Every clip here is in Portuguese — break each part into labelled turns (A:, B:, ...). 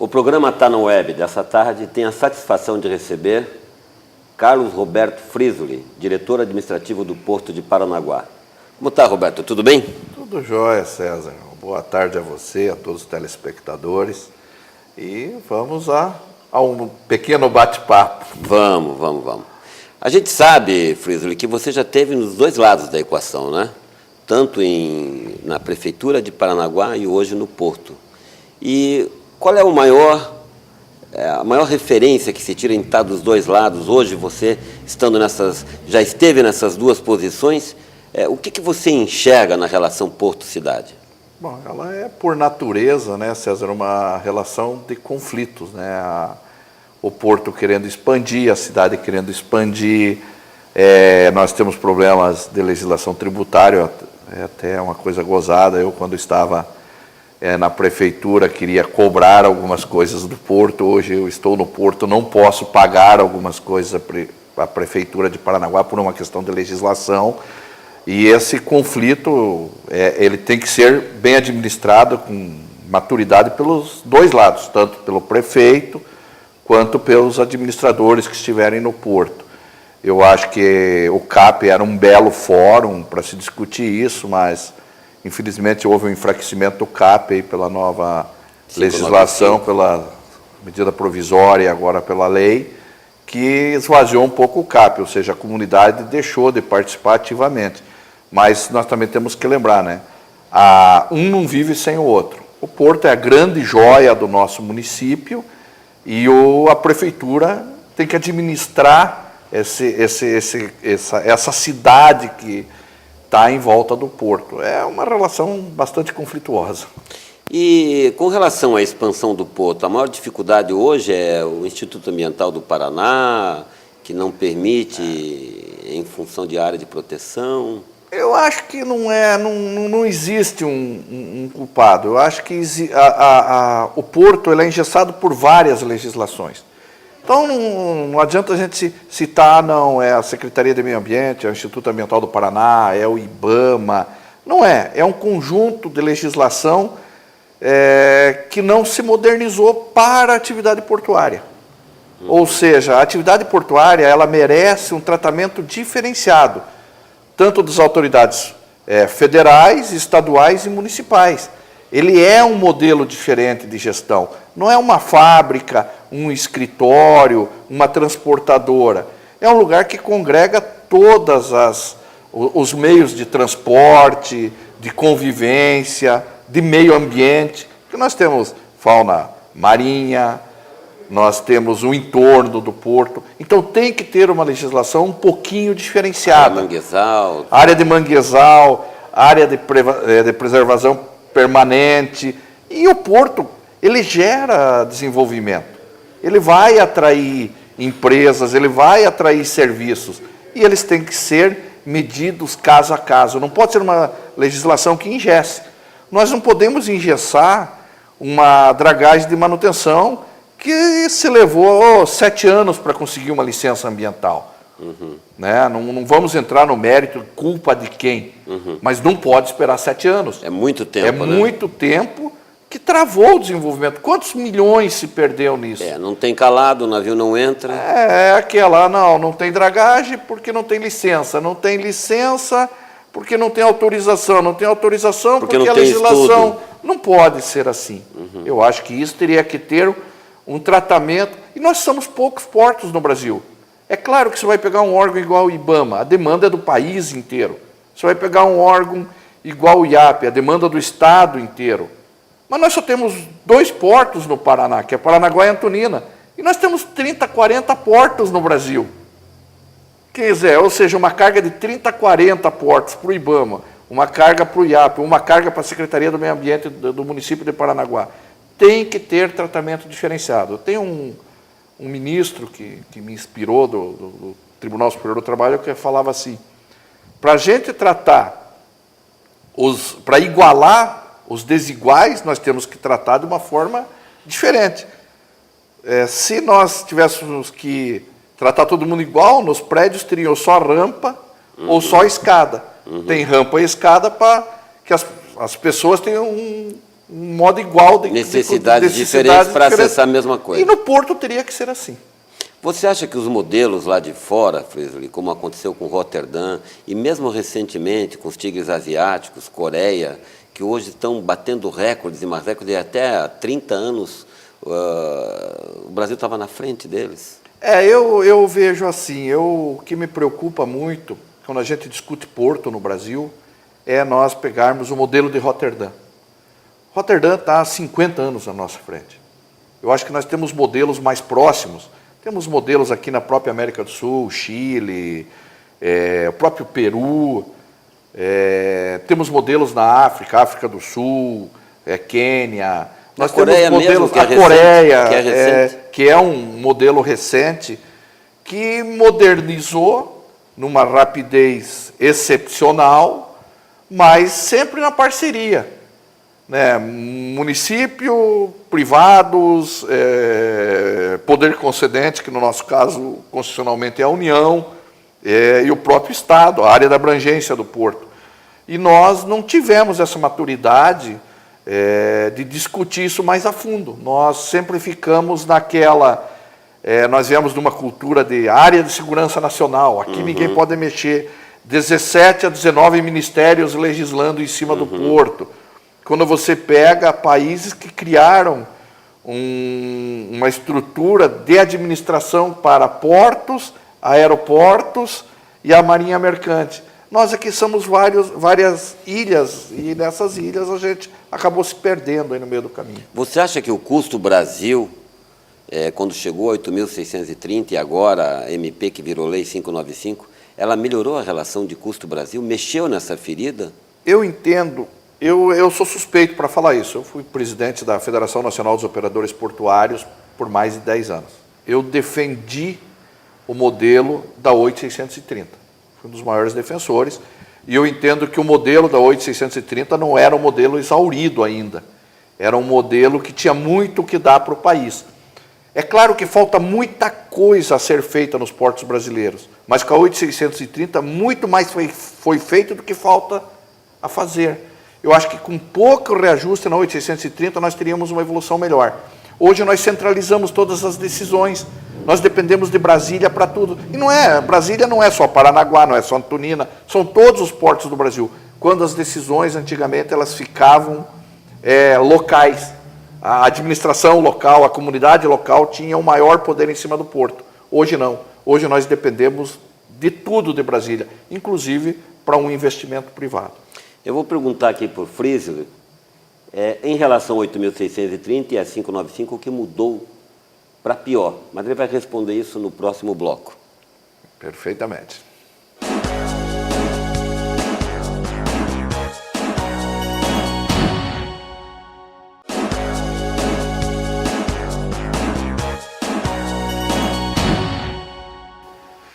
A: O programa Tá na Web dessa tarde tem a satisfação de receber Carlos Roberto Frisoli, diretor administrativo do Porto de Paranaguá. Como está, Roberto? Tudo bem?
B: Tudo jóia, César. Boa tarde a você, a todos os telespectadores. E vamos a um pequeno bate-papo.
A: Vamos. A gente sabe, Frisoli, que você já esteve nos dois lados da equação, né? Tanto na Prefeitura de Paranaguá e hoje no Porto. E qual é a maior referência que se tira em estar dos dois lados? Hoje, você já esteve nessas duas posições, o que você enxerga na relação Porto-cidade?
B: Bom, ela é, por natureza, né, César, uma relação de conflitos, né? O Porto querendo expandir, a cidade querendo expandir, nós temos problemas de legislação tributária, é até uma coisa gozada. Eu, quando estava na prefeitura, queria cobrar algumas coisas do Porto. Hoje eu estou no Porto, não posso pagar algumas coisas à prefeitura de Paranaguá por uma questão de legislação. E esse conflito, ele tem que ser bem administrado com maturidade pelos dois lados, tanto pelo prefeito quanto pelos administradores que estiverem no Porto. Eu acho que o CAP era um belo fórum para se discutir isso, mas infelizmente houve um enfraquecimento do CAP aí pela nova legislação, pela medida provisória e agora pela lei, que esvaziou um pouco o CAP, ou seja, a comunidade deixou de participar ativamente. Mas nós também temos que lembrar, né? Um não vive sem o outro. O Porto é a grande joia do nosso município e a prefeitura tem que administrar essa cidade que está em volta do Porto. É uma relação bastante conflituosa.
A: E com relação à expansão do Porto, a maior dificuldade hoje é o Instituto Ambiental do Paraná, que não permite, em função de área de proteção?
B: Eu acho que não existe um culpado. Eu acho que o Porto ele é engessado por várias legislações. Então, não adianta a gente citar, é a Secretaria de Meio Ambiente, é o Instituto Ambiental do Paraná, é o IBAMA. Não é. É um conjunto de legislação que não se modernizou para a atividade portuária. Ou seja, a atividade portuária ela merece um tratamento diferenciado, tanto das autoridades federais, estaduais e municipais. Ele é um modelo diferente de gestão. Não é uma fábrica, um escritório, uma transportadora. É um lugar que congrega todos os meios de transporte, de convivência, de meio ambiente. Porque nós temos fauna marinha, nós temos o entorno do porto. Então tem que ter uma legislação um pouquinho diferenciada. Área de manguezal, área de preservação permanente. E o porto, ele gera desenvolvimento. Ele vai atrair empresas, ele vai atrair serviços. E eles têm que ser medidos caso a caso. Não pode ser uma legislação que engesse. Nós não podemos engessar uma dragagem de manutenção que se levou 7 anos para conseguir uma licença ambiental. Né? Não vamos entrar no mérito, culpa de quem, mas não pode esperar 7 anos.
A: É muito tempo,
B: muito tempo que travou o desenvolvimento. Quantos milhões se perdeu nisso?
A: Não tem calado, o navio não entra.
B: Aquela, não tem dragagem porque não tem licença. Não tem licença porque não tem autorização. Não tem autorização porque a legislação...
A: Estudo.
B: Não pode ser assim. Eu acho que isso teria que ter um tratamento. E nós somos poucos portos no Brasil. É claro que você vai pegar um órgão igual o IBAMA, a demanda é do país inteiro. Você vai pegar um órgão igual o IAP, a demanda do estado inteiro. Mas nós só temos 2 portos no Paraná, que é Paranaguá e Antonina. E nós temos 30, 40 portos no Brasil. Quer dizer, ou seja, uma carga de 30, 40 portos para o IBAMA, uma carga para o IAP, uma carga para a Secretaria do Meio Ambiente do município de Paranaguá. Tem que ter tratamento diferenciado. Eu tenho um ministro que me inspirou do Tribunal Superior do Trabalho, que falava assim, para a gente tratar, para igualar os desiguais, nós temos que tratar de uma forma diferente. Se nós tivéssemos que tratar todo mundo igual, nos prédios teriam só rampa ou só escada. Tem rampa e escada para que as pessoas tenham um modo igual de
A: necessidades diferentes para acessar a mesma coisa.
B: E no porto teria que ser assim.
A: Você acha que os modelos lá de fora, Frizzoli, como aconteceu com Roterdã, e mesmo recentemente com os tigres asiáticos, Coreia, que hoje estão batendo recordes e mais recordes, e até há 30 anos o Brasil estava na frente deles?
B: Eu vejo assim, o que me preocupa muito, quando a gente discute porto no Brasil, é nós pegarmos o modelo de Roterdã. Roterdã está há 50 anos na nossa frente. Eu acho que nós temos modelos mais próximos. Temos modelos aqui na própria América do Sul, Chile, o próprio Peru, temos modelos na África, África do Sul, Quênia. Nós temos modelos, a Coreia, que é um modelo recente, que modernizou numa rapidez excepcional, mas sempre na parceria. Né? Município, privados, poder concedente, que no nosso caso, constitucionalmente, é a União, e o próprio Estado, a área da abrangência do porto. E nós não tivemos essa maturidade de discutir isso mais a fundo. Nós sempre ficamos naquela... nós viemos de uma cultura de área de segurança nacional, aqui ninguém pode mexer, 17 a 19 ministérios legislando em cima do porto. Quando você pega países que criaram uma estrutura de administração para portos, aeroportos e a marinha mercante. Nós aqui somos várias ilhas, e nessas ilhas a gente acabou se perdendo aí no meio do caminho.
A: Você acha que o custo Brasil, quando chegou a 8.630 e agora a MP, que virou Lei 595, ela melhorou a relação de custo Brasil? Mexeu nessa ferida?
B: Eu entendo... Eu sou suspeito para falar isso. Eu fui presidente da Federação Nacional dos Operadores Portuários por mais de 10 anos. Eu defendi o modelo da 8630. Fui um dos maiores defensores. E eu entendo que o modelo da 8630 não era um modelo exaurido ainda. Era um modelo que tinha muito o que dar para o país. É claro que falta muita coisa a ser feita nos portos brasileiros, mas com a 8630 muito mais foi feito do que falta a fazer. Eu acho que com pouco reajuste na 8630 nós teríamos uma evolução melhor. Hoje nós centralizamos todas as decisões, nós dependemos de Brasília para tudo. E Brasília não é só Paranaguá, não é só Antonina, são todos os portos do Brasil. Quando as decisões, antigamente, elas ficavam locais. A administração local, a comunidade local tinha o maior poder em cima do porto. Hoje não. Hoje nós dependemos de tudo de Brasília, inclusive para um investimento privado.
A: Eu vou perguntar aqui para o Frizzoli, em relação a 8.630 e a 595, o que mudou para pior? Mas ele vai responder isso no próximo bloco.
B: Perfeitamente.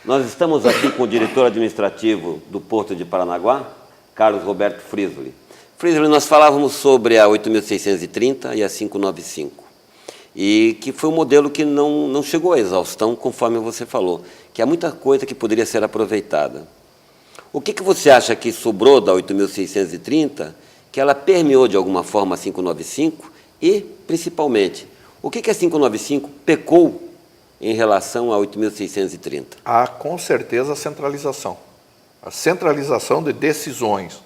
A: Nós estamos aqui com o diretor administrativo do Porto de Paranaguá, Carlos Roberto Frizzoli. Frizzoli, nós falávamos sobre a 8.630 e a 595, e que foi um modelo que não chegou à exaustão, conforme você falou, que há muita coisa que poderia ser aproveitada. O que você acha que sobrou da 8.630, que ela permeou de alguma forma a 595, e, principalmente, o que a 595 pecou em relação a 8.630?
B: Com certeza a centralização. A centralização de decisões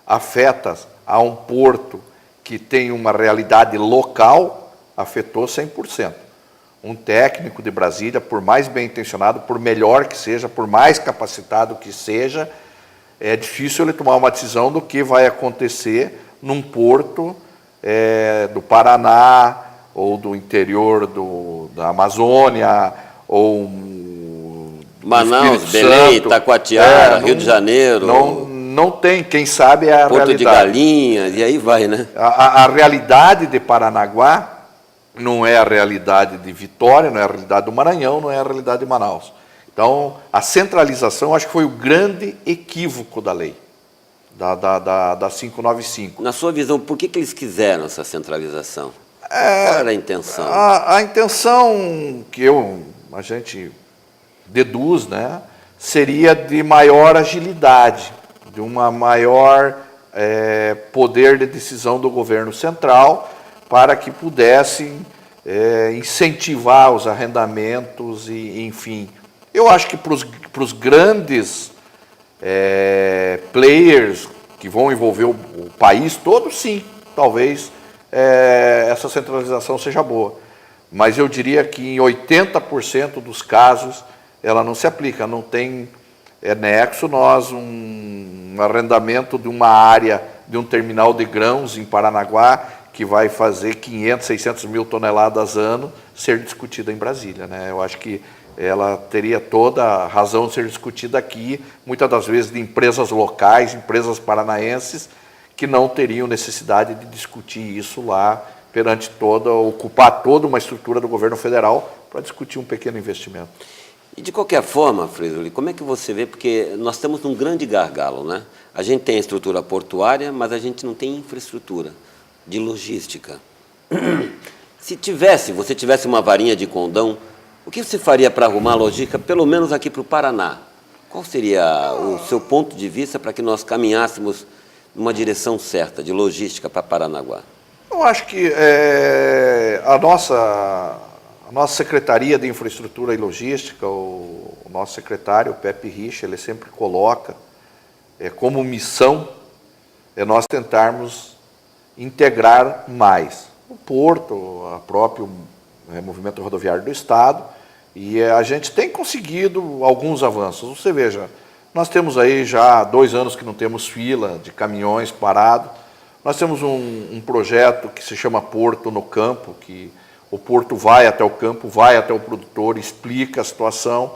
B: afetas a um porto que tem uma realidade local afetou 100%. Um técnico de Brasília, por mais bem intencionado, por melhor que seja, por mais capacitado que seja, é difícil ele tomar uma decisão do que vai acontecer num porto do Paraná, ou do interior da Amazônia, ou
A: Manaus, Belém, Itacoatiara, Rio de Janeiro.
B: Não tem, quem sabe é a
A: Porto
B: realidade.
A: de Galinhas, e aí vai, né?
B: A realidade de Paranaguá não é a realidade de Vitória, não é a realidade do Maranhão, não é a realidade de Manaus. Então, a centralização, acho que foi o grande equívoco da lei, da 595.
A: Na sua visão, por que eles quiseram essa centralização? Qual era a intenção?
B: A intenção que a gente deduz, né, seria de maior agilidade, de uma maior poder de decisão do governo central para que pudessem incentivar os arrendamentos e, enfim. Eu acho que para os grandes players que vão envolver o país todo, sim, talvez essa centralização seja boa. Mas eu diria que em 80% dos casos ela não se aplica, não tem nexo um arrendamento de uma área de um terminal de grãos em Paranaguá que vai fazer 500, 600 mil toneladas ano ser discutida em Brasília, né? Eu acho que ela teria toda a razão de ser discutida aqui, muitas das vezes de empresas locais, empresas paranaenses, que não teriam necessidade de discutir isso lá perante ocupar toda uma estrutura do governo federal para discutir um pequeno investimento.
A: E de qualquer forma, Frisoli, como é que você vê, porque nós estamos num grande gargalo, né? A gente tem a estrutura portuária, mas a gente não tem infraestrutura de logística. Se você tivesse uma varinha de condão, o que você faria para arrumar a logística, pelo menos aqui para o Paraná? Qual seria o seu ponto de vista para que nós caminhássemos numa direção certa de logística para Paranaguá?
B: Eu acho que a nossa Secretaria de Infraestrutura e Logística, o nosso secretário, o Pepe Rich, ele sempre coloca como missão nós tentarmos integrar mais o porto, o próprio movimento rodoviário do Estado, e a gente tem conseguido alguns avanços. Você veja, nós temos aí já 2 anos que não temos fila de caminhões parados. Nós temos um projeto que se chama Porto no Campo, que o porto vai até o campo, vai até o produtor, explica a situação.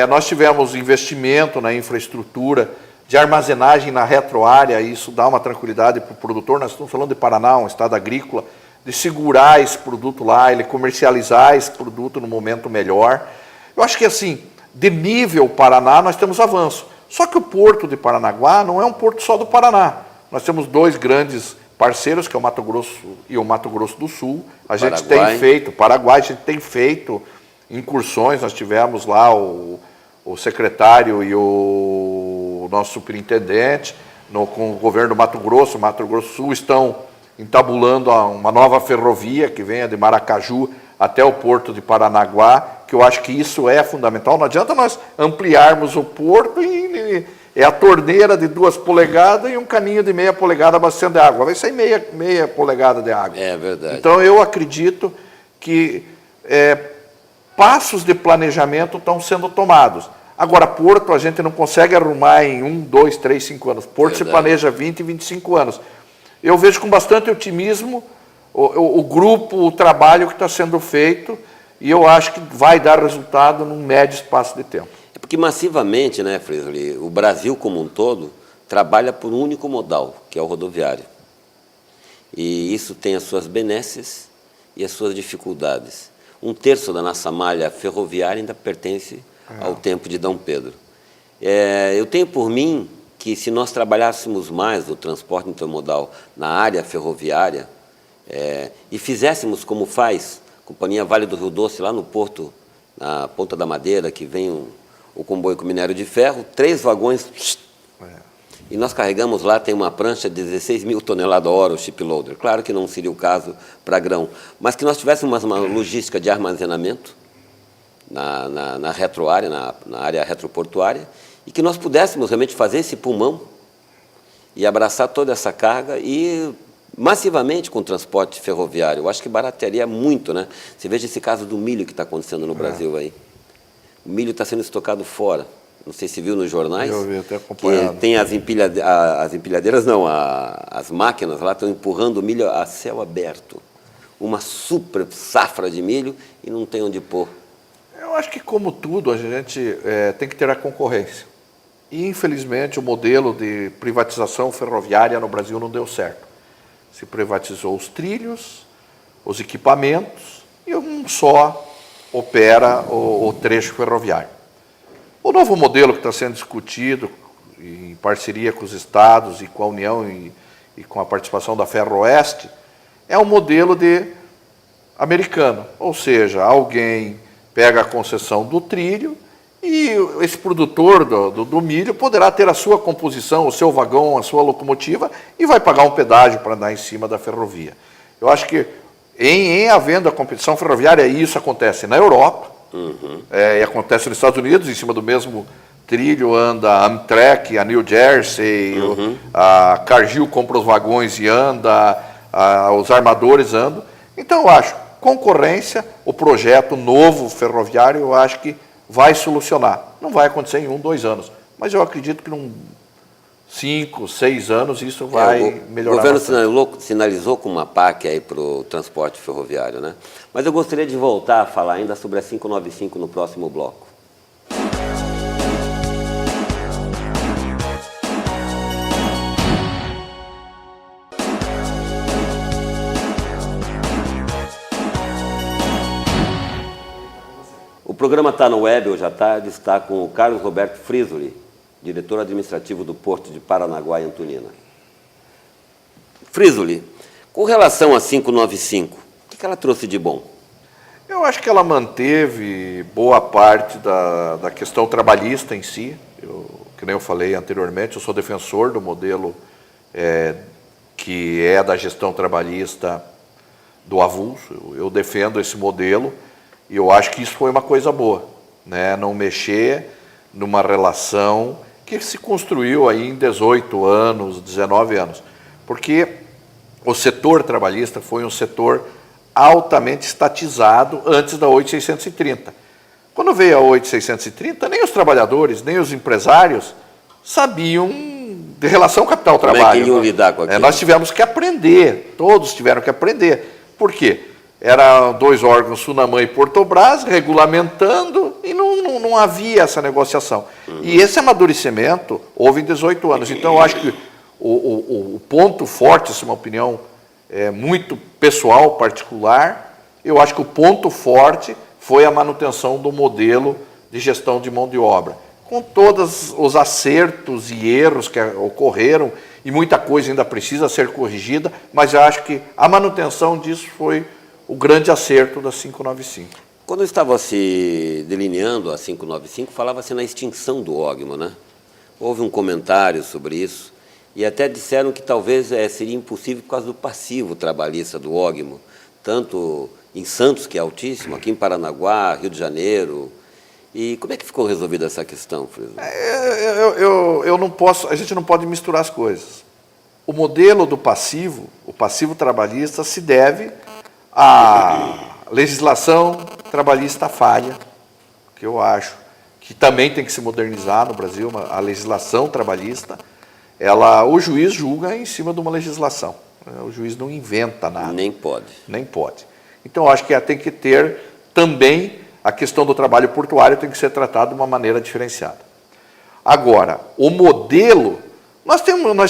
B: Nós tivemos investimento na infraestrutura de armazenagem na retroárea, e isso dá uma tranquilidade para o produtor. Nós estamos falando de Paraná, um estado agrícola, de segurar esse produto lá, ele comercializar esse produto no momento melhor. Eu acho que, assim, de nível Paraná, nós temos avanço. Só que o porto de Paranaguá não é um porto só do Paraná. Nós temos 2 grandes parceiros, que é o Mato Grosso e o Mato Grosso do Sul. A gente tem feito, Paraguai, a gente tem feito incursões, nós tivemos lá o secretário e o nosso superintendente, com o governo do Mato Grosso do Sul, estão entabulando uma nova ferrovia que venha de Maracaju até o porto de Paranaguá, que eu acho que isso é fundamental. Não adianta nós ampliarmos o porto e a torneira de 2 polegadas e um caninho de meia polegada abastecendo de água. Vai sair meia polegada de água.
A: É verdade.
B: Então, eu acredito que passos de planejamento estão sendo tomados. Agora, porto a gente não consegue arrumar em 1, 2, 3, 5 anos. Porto se planeja 20, 25 anos. Eu vejo com bastante otimismo o grupo, o trabalho que está sendo feito, e eu acho que vai dar resultado num médio espaço de tempo.
A: É porque massivamente, né, Frisoli, o Brasil como um todo trabalha por um único modal, que é o rodoviário. E isso tem as suas benesses e as suas dificuldades. 1/3 da nossa malha ferroviária ainda pertence ao tempo de D. Pedro. Eu tenho por mim que, se nós trabalhássemos mais o transporte intermodal na área ferroviária e fizéssemos como faz a Companhia Vale do Rio Doce, lá no porto, na Ponta da Madeira, que vem o comboio com minério de ferro, 3 vagões, e nós carregamos lá, tem uma prancha de 16 mil toneladas a hora, o shiploader. Claro que não seria o caso para grão, mas que nós tivéssemos uma logística de armazenamento na retroárea, na área retroportuária, e que nós pudéssemos realmente fazer esse pulmão e abraçar toda essa carga e massivamente com o transporte ferroviário. Eu acho que baratearia muito, né? Você veja esse caso do milho que está acontecendo no Brasil aí. O milho está sendo estocado fora. Não sei se viu nos jornais.
B: Eu vi, até acompanhado.
A: Que tem as empilhadeiras, não, as máquinas lá estão empurrando o milho a céu aberto. Uma super safra de milho e não tem onde pôr.
B: Eu acho que, como tudo, a gente tem que ter a concorrência. E, infelizmente, o modelo de privatização ferroviária no Brasil não deu certo. Se privatizou os trilhos, os equipamentos, e um só opera o trecho ferroviário. O novo modelo que está sendo discutido, em parceria com os estados e com a União e com a participação da Ferroeste, é um modelo americano. Ou seja, alguém pega a concessão do trilho e esse produtor do milho poderá ter a sua composição, o seu vagão, a sua locomotiva, e vai pagar um pedágio para andar em cima da ferrovia. Eu acho que, em havendo a competição ferroviária, isso acontece na Europa, e acontece nos Estados Unidos, em cima do mesmo trilho anda a Amtrak, a New Jersey, a Cargill compra os vagões e anda, os armadores andam. Então, eu acho, concorrência, o projeto novo ferroviário, eu acho que vai solucionar. Não vai acontecer em 1, 2 anos, mas eu acredito que em 5, 6 anos isso vai melhorar.
A: O governo sinalizou com uma PAC aí para o transporte ferroviário, né? Mas eu gostaria de voltar a falar ainda sobre a 595 no próximo bloco. O programa está no web hoje à tarde, está com o Carlos Roberto Frisoli, diretor administrativo do Porto de Paranaguá e Antonina. Frisoli, com relação a 595, o que ela trouxe de bom?
B: Eu acho que ela manteve boa parte da questão trabalhista em si. Que nem eu falei anteriormente, eu sou defensor do modelo que é da gestão trabalhista do avulso. Eu defendo esse modelo. E eu acho que isso foi uma coisa boa, né? Não mexer numa relação que se construiu aí em 18 anos, 19 anos. Porque o setor trabalhista foi um setor altamente estatizado antes da 8.630. Quando veio a 8.630, nem os trabalhadores, nem os empresários sabiam de relação capital-trabalho.
A: Como é que iam lidar com aquilo?
B: Nós tivemos que aprender, todos tiveram que aprender. Por quê? Eram 2 órgãos, Sunamã e Portobras, regulamentando, e não havia essa negociação. E esse amadurecimento houve em 18 anos. Então, eu acho que o ponto forte, essa é uma opinião muito pessoal, particular, eu acho que o ponto forte foi a manutenção do modelo de gestão de mão de obra. Com todos os acertos e erros que ocorreram, e muita coisa ainda precisa ser corrigida, mas eu acho que a manutenção disso foi o grande acerto da 595.
A: Quando estava se delineando a 595, falava-se na extinção do ógimo, né? Houve um comentário sobre isso, e até disseram que talvez seria impossível por causa do passivo trabalhista do ógimo, tanto em Santos, que é altíssimo, aqui em Paranaguá, Rio de Janeiro. E como é que ficou resolvida essa questão, Frisoli?
B: Eu não posso, a gente não pode misturar as coisas. O modelo do passivo, o passivo trabalhista, se deve à legislação trabalhista falha, que eu acho que também tem que se modernizar no Brasil, a legislação trabalhista, o juiz julga em cima de uma legislação. O juiz não inventa nada.
A: Nem pode.
B: Nem pode. Então, eu acho que tem que ter também a questão do trabalho portuário tem que ser tratada de uma maneira diferenciada. Agora, o modelo, nós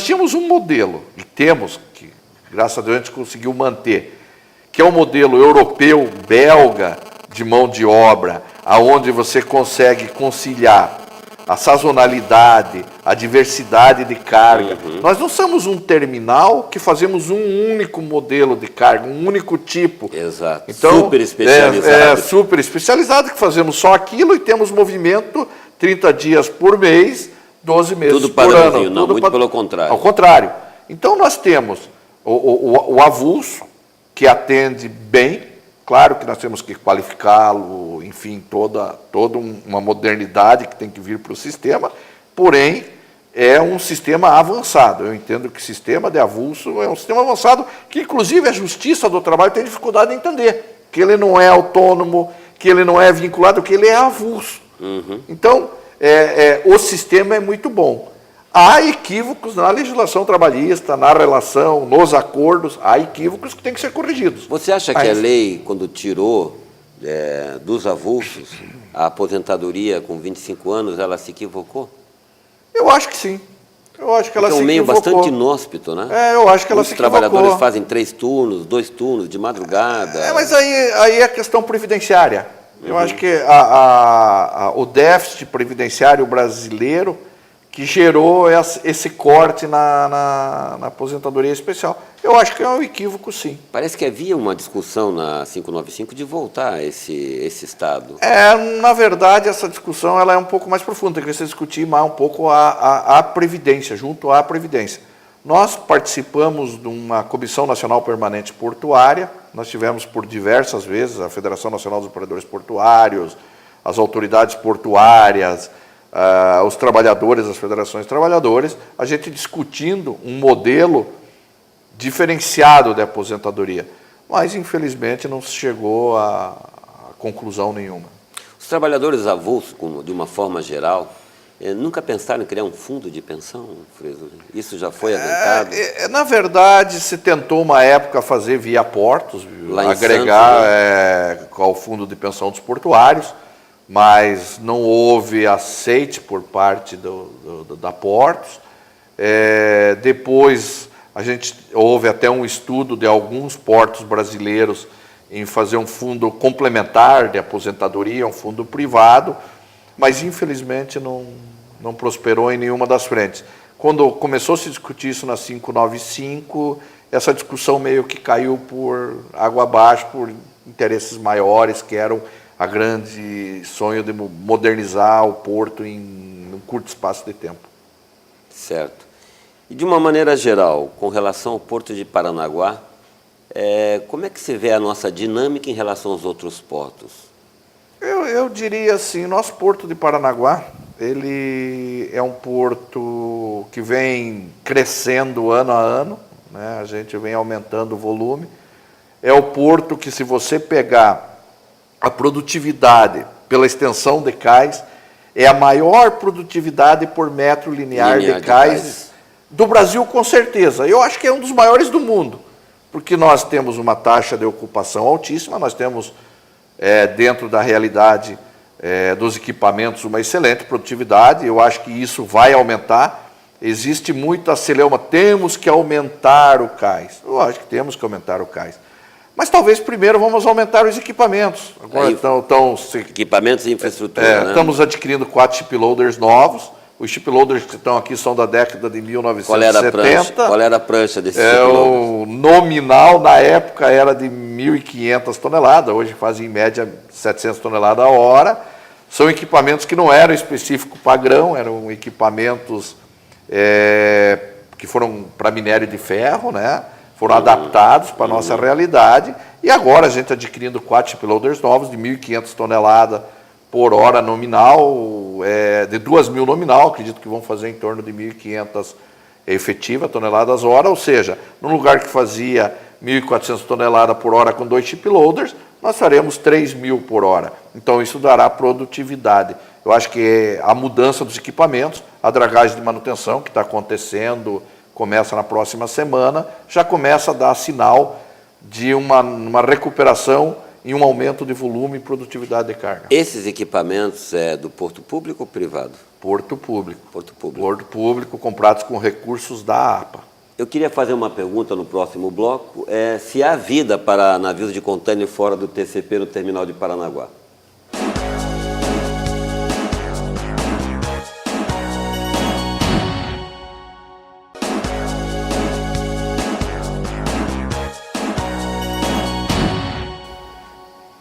B: tínhamos um modelo, e temos, que graças a Deus a gente conseguiu manter, que é o modelo europeu, belga, de mão de obra, aonde você consegue conciliar a sazonalidade, a diversidade de carga. Nós não somos um terminal que fazemos um único modelo de carga, um único tipo.
A: Exato.
B: Então,
A: super especializado.
B: Super especializado, que fazemos só aquilo e temos movimento 30 dias por mês, 12 meses
A: tudo
B: por ano.
A: Não, muito pelo contrário.
B: Ao contrário. Então, nós temos o avulso, que atende bem, claro que nós temos que qualificá-lo, enfim, toda uma modernidade que tem que vir para o sistema, porém, é um sistema avançado. Eu entendo que o sistema de avulso é um sistema avançado que, inclusive, a Justiça do Trabalho tem dificuldade em entender, que ele não é autônomo, que ele não é vinculado, que ele é avulso. Então, o sistema é muito bom. Há equívocos na legislação trabalhista, na relação, nos acordos, há equívocos que têm que ser corrigidos.
A: Você acha que a lei, quando tirou dos avulsos a aposentadoria com 25 anos, ela se equivocou?
B: Eu acho que sim. Eu acho que ela se equivocou.
A: É um meio bastante inóspito, né?
B: Eu acho que ela se equivocou.
A: Os trabalhadores fazem 3 turnos, 2 turnos, de madrugada.
B: Mas aí é questão previdenciária. Eu acho que o déficit previdenciário brasileiro, que gerou esse corte na aposentadoria especial. Eu acho que é um equívoco, sim.
A: Parece que havia uma discussão na 595 de voltar a esse estado.
B: Na verdade, essa discussão ela é um pouco mais profunda, tem que se discutir mais um pouco a Previdência, junto à Previdência. Nós participamos de uma Comissão Nacional Permanente Portuária, nós tivemos por diversas vezes a Federação Nacional dos Operadores Portuários, as autoridades portuárias, os trabalhadores, as federações de trabalhadores, a gente discutindo um modelo diferenciado de aposentadoria. Mas, infelizmente, não se chegou a conclusão nenhuma.
A: Os trabalhadores avulsos, de uma forma geral, nunca pensaram em criar um fundo de pensão, Frisoli? Isso já foi aventado?
B: Na verdade, se tentou uma época fazer via portos,
A: Lá
B: agregar
A: Santos,
B: ao fundo de pensão dos portuários, mas não houve aceite por parte da Portos. Depois, houve até um estudo de alguns portos brasileiros em fazer um fundo complementar de aposentadoria, um fundo privado, mas infelizmente não prosperou em nenhuma das frentes. Quando começou a se discutir isso na 595, essa discussão meio que caiu por água abaixo, por interesses maiores, que eram a grande sonho de modernizar o porto em um curto espaço de tempo.
A: Certo. E de uma maneira geral, com relação ao Porto de Paranaguá, como é que se vê a nossa dinâmica em relação aos outros portos?
B: Eu diria assim, nosso Porto de Paranaguá, ele é um porto que vem crescendo ano a ano, né? A gente vem aumentando o volume. É o porto que, se você pegar a produtividade pela extensão de cais, é a maior produtividade por metro linear de cais do Brasil, com certeza. Eu acho que é um dos maiores do mundo, porque nós temos uma taxa de ocupação altíssima, nós temos, dentro da realidade dos equipamentos, uma excelente produtividade. Eu acho que isso vai aumentar. Existe muita celeuma, temos que aumentar o cais. Eu acho que temos que aumentar o cais. Mas talvez primeiro vamos aumentar os equipamentos. Agora
A: equipamentos e infraestrutura, né?
B: Estamos adquirindo 4 shiploaders novos. Os shiploaders que estão aqui são da década de 1970.
A: Qual era a prancha desses
B: shiploaders? O nominal, na época, era de 1.500 toneladas. Hoje fazem, em média, 700 toneladas a hora. São equipamentos que não eram específicos para grão, eram equipamentos que foram para minério de ferro, né? Foram adaptados para a nossa realidade, e agora a gente adquirindo 4 shiploaders novos de 1.500 toneladas por hora nominal, de 2.000 nominal, acredito que vão fazer em torno de 1.500 efetiva toneladas hora, ou seja, no lugar que fazia 1.400 toneladas por hora com 2 shiploaders, nós faremos 3.000 por hora. Então isso dará produtividade. Eu acho que a mudança dos equipamentos, a dragagem de manutenção que está acontecendo, começa na próxima semana, já começa a dar sinal de uma recuperação e um aumento de volume e produtividade de carga.
A: Esses equipamentos do porto público ou privado?
B: Porto público.
A: Porto público.
B: Porto público, comprados com recursos da APA.
A: Eu queria fazer uma pergunta no próximo bloco, se há vida para navios de contêiner fora do TCP no terminal de Paranaguá.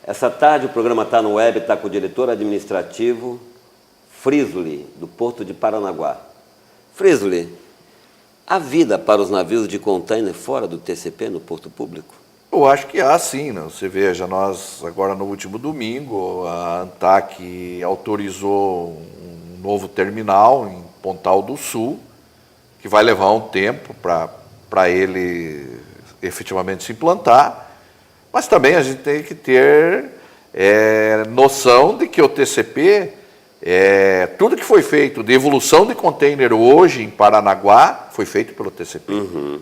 A: Essa tarde o programa está no web, está com o diretor administrativo Frisoli, do Porto de Paranaguá. Frisoli, há vida para os navios de container fora do TCP no Porto Público?
B: Eu acho que há sim, né? Você veja, nós agora no último domingo, a ANTAC autorizou um novo terminal em Pontal do Sul, que vai levar um tempo para ele efetivamente se implantar. Mas também a gente tem que ter noção de que o TCP, tudo que foi feito de evolução de container hoje em Paranaguá, foi feito pelo TCP.
A: Uhum.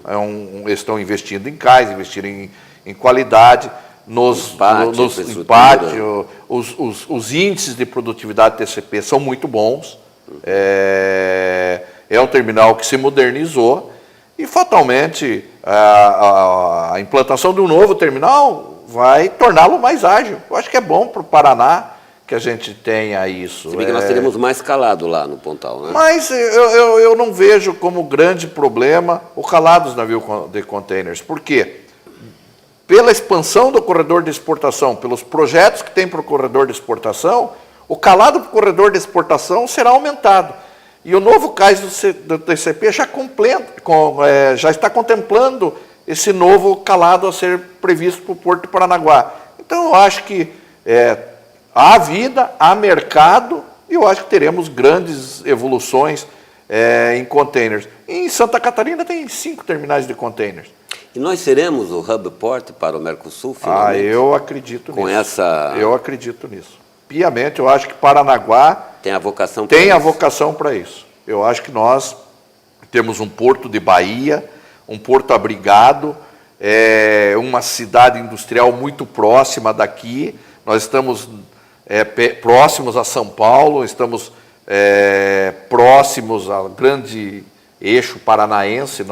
B: Eles estão investindo em cais, investindo em qualidade, nos empate, os índices de produtividade do TCP são muito bons. É um terminal que se modernizou. E, fatalmente, a implantação de um novo terminal vai torná-lo mais ágil. Eu acho que é bom para o Paraná, que a gente tenha isso.
A: Se bem que nós teremos mais calado lá no Pontal, né?
B: Mas eu não vejo como grande problema o calado dos navios de containers. Por quê? Pela expansão do corredor de exportação, pelos projetos que tem para o corredor de exportação, o calado para o corredor de exportação será aumentado. E o novo cais do TCP já está contemplando esse novo calado a ser previsto para o Porto de Paranaguá. Então, eu acho que há vida, há mercado, e eu acho que teremos grandes evoluções em containers. Em Santa Catarina tem 5 terminais de containers.
A: E nós seremos o hub port para o Mercosul, finalmente?
B: Eu acredito nisso.
A: Com essa...
B: Eu acredito nisso. Piamente, eu acho que Paranaguá
A: tem a vocação
B: para isso. Eu acho que nós temos um porto de Bahia, um porto abrigado, uma cidade industrial muito próxima daqui. Nós estamos próximos a São Paulo, estamos próximos ao grande eixo paranaense.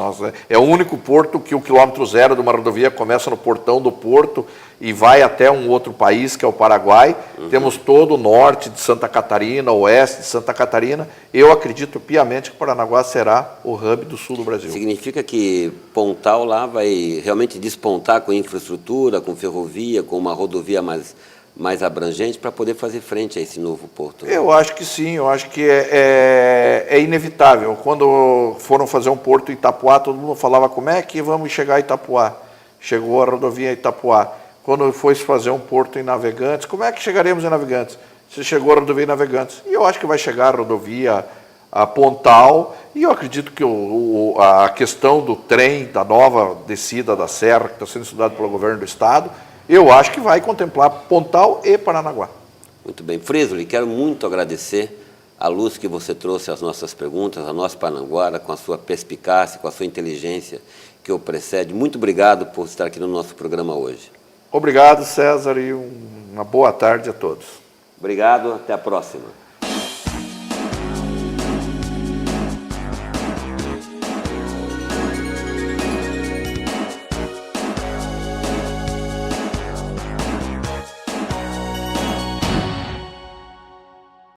B: É o único porto que o quilômetro zero de uma rodovia começa no portão do porto e vai até um outro país, que é o Paraguai. Temos todo o norte de Santa Catarina, oeste de Santa Catarina. Eu acredito piamente que Paranaguá será o hub do sul do Brasil.
A: Significa que Pontal lá vai realmente despontar com infraestrutura, com ferrovia, com uma rodovia mais abrangente para poder fazer frente a esse novo porto?
B: Eu acho que sim, eu acho que é inevitável. Quando foram fazer um porto em Itapuá, todo mundo falava como é que vamos chegar a Itapuá. Chegou a rodovia em Itapuá. Quando foi fazer um porto em Navegantes, como é que chegaremos em Navegantes? Se chegou a rodovia em Navegantes. E eu acho que vai chegar a rodovia a Pontal, e eu acredito que a questão do trem, da nova descida da Serra, que está sendo estudado pelo governo do Estado, eu acho que vai contemplar Pontal e Paranaguá.
A: Muito bem. Frísoli, quero muito agradecer a luz que você trouxe às nossas perguntas, a nossa Paranaguara, com a sua perspicácia, com a sua inteligência que o precede. Muito obrigado por estar aqui no nosso programa hoje.
B: Obrigado, César, e uma boa tarde a todos.
A: Obrigado, até a próxima.